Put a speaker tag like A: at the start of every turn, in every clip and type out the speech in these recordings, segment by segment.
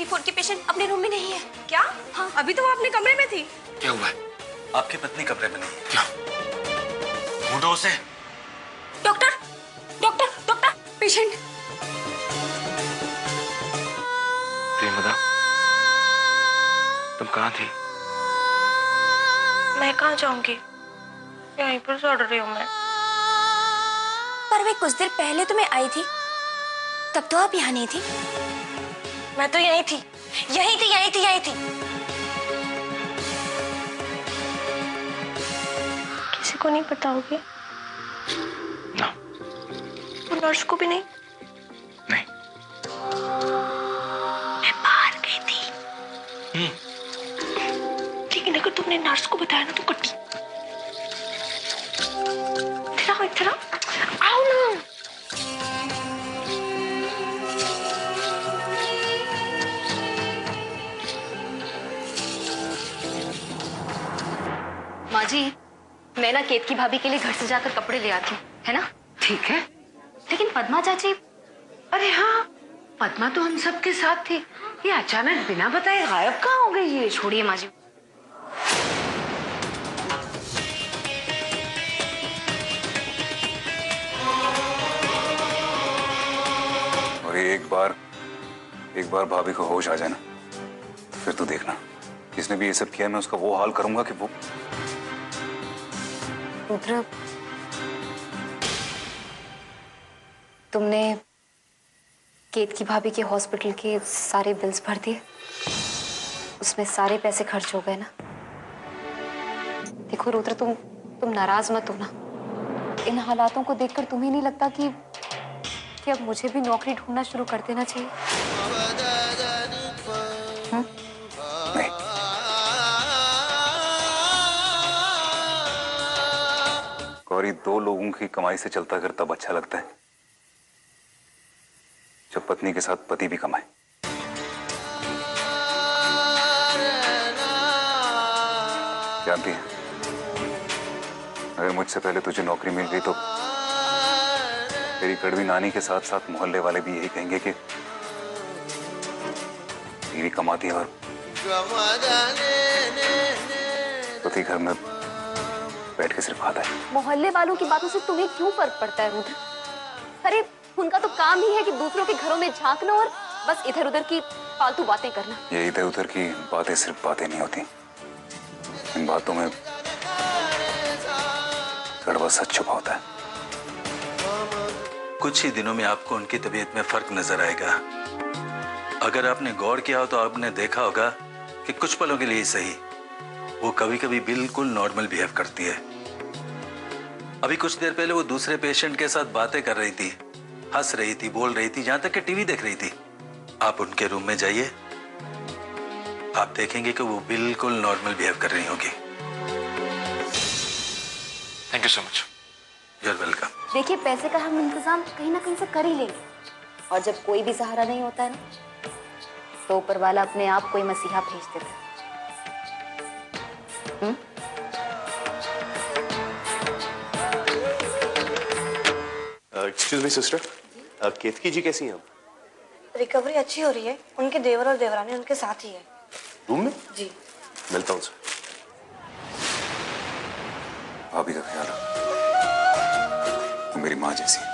A: 84 की पेशेंट अपने रूम में नहीं है।
B: क्या?
A: हाँ।
B: अभी तो वो अपने कमरे में थी।
C: क्या हुआ है? आपकी पत्नी कमरे में नहीं है क्या? ढूंढो उसे।
A: Doctor doctor doctor, patient.
C: Premda, तुम कहाँ थी?
B: मैं कहाँ जाऊंगी, यहीं पर चढ़ रही हूँ मैं।
A: पर वे कुछ देर पहले तो मैं आई थी, तब तो आप यहाँ नहीं थी।
B: मैं तो यहीं थी, यहीं थी, यहीं थी, यहीं थी। किसी को नहीं बताओगे?
C: ना।
B: वो नर्स को भी नहीं?
C: नहीं।
B: मैं बाहर गई थी। लेकिन अगर तुमने नर्स को बताया ना तो कटी। इधर आओ ना।
D: माँ जी, मैं ना केतकी भाभी के लिए घर से जाकर कपड़े ले आती हूँ, है ना?
E: ठीक है।
D: लेकिन पद्मा चाची।
E: अरे हाँ, पद्मा तो हम सबके साथ थी। ये अचानक बिना बताए गायब कहाँ हो गई ये?
D: छोड़िए माँ जी।
F: और ये एक बार भाभी को होश आ जाए ना, फिर तू देखना, जिसने भी ये सब किया मैं उसका वो हाल करूंगा कि वो।
D: रुद्र, तुमने केतकी भाभी के हॉस्पिटल के सारे बिल्स भर दिए? उसमें सारे पैसे खर्च हो गए ना? देखो रुद्र, तुम नाराज मत हो ना। इन हालातों को देखकर तुम्हें नहीं लगता कि अब मुझे भी नौकरी ढूंढना शुरू कर देना चाहिए?
F: नहीं। गौरी, 2 लोगों की कमाई से चलता घर तब अच्छा लगता है जब पत्नी के साथ पति भी कमाए। जानती है, अगर मुझसे पहले तुझे नौकरी मिल गई तो तेरी कड़वी नानी के साथ साथ मोहल्ले वाले भी यही कहेंगे कि बीवी कमाती है और पति घर में बैठ के सिर्फ खाता है।
D: मोहल्ले वालों की बातों से तुम्हें क्यों फर्क पड़ता है रुद्र? अरे उनका तो काम ही है कि दूसरों के घरों में झांकना और बस इधर उधर की फालतू बातें करना।
F: ये इधर उधर की बातें सिर्फ बातें नहीं होती, इन बातों में कड़वा सच छुपा होता है।
C: कुछ ही दिनों में आपको उनकी तबीयत में फर्क नजर आएगा। अगर आपने गौर किया हो तो आपने देखा होगा कि कुछ पलों के लिए सही वो कभी कभी बिल्कुल नॉर्मल बिहेव करती है। अभी कुछ देर पहले वो दूसरे पेशेंट के साथ बातें कर रही थी, हंस रही थी, बोल रही थी, यहां तक कि टीवी देख रही थी। आप उनके रूम में जाइए, आप देखेंगे कि वो बिल्कुल नॉर्मल बिहेव कर रही होगी।
G: Thank you so much.
C: You are welcome.
D: देखिए, पैसे का हम इंतजाम कहीं ना कहीं से कर ही लेंगे, और जब कोई भी सहारा नहीं होता है ना, तो ऊपर वाला अपने आप कोई मसीहा भेज देता है।
G: एक्सक्यूज मी सिस्टर, केतकी जी कैसी हैं अब?
B: रिकवरी अच्छी हो रही है। उनके देवर और देवरानी उनके साथ ही है
G: रूम में।
B: जी।
G: मिलता हूँ सर।
F: भाभी का ख्याल रख, वो मेरी माँ जैसी है।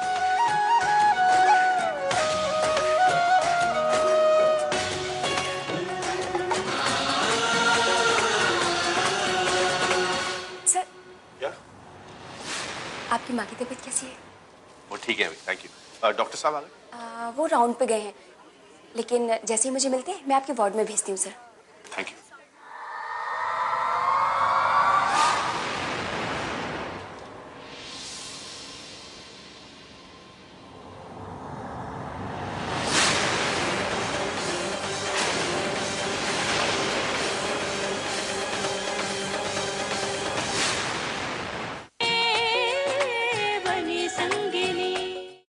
A: सर,
G: क्या?
A: आपकी माँ की तबीयत कैसी है?
G: वो ठीक है अभी, थैंक यू। डॉक्टर साहब आ गए?
A: वो राउंड पे गए हैं, लेकिन जैसे ही मुझे मिलते हैं मैं आपके वार्ड में भेजती हूँ सर।
G: Thank you.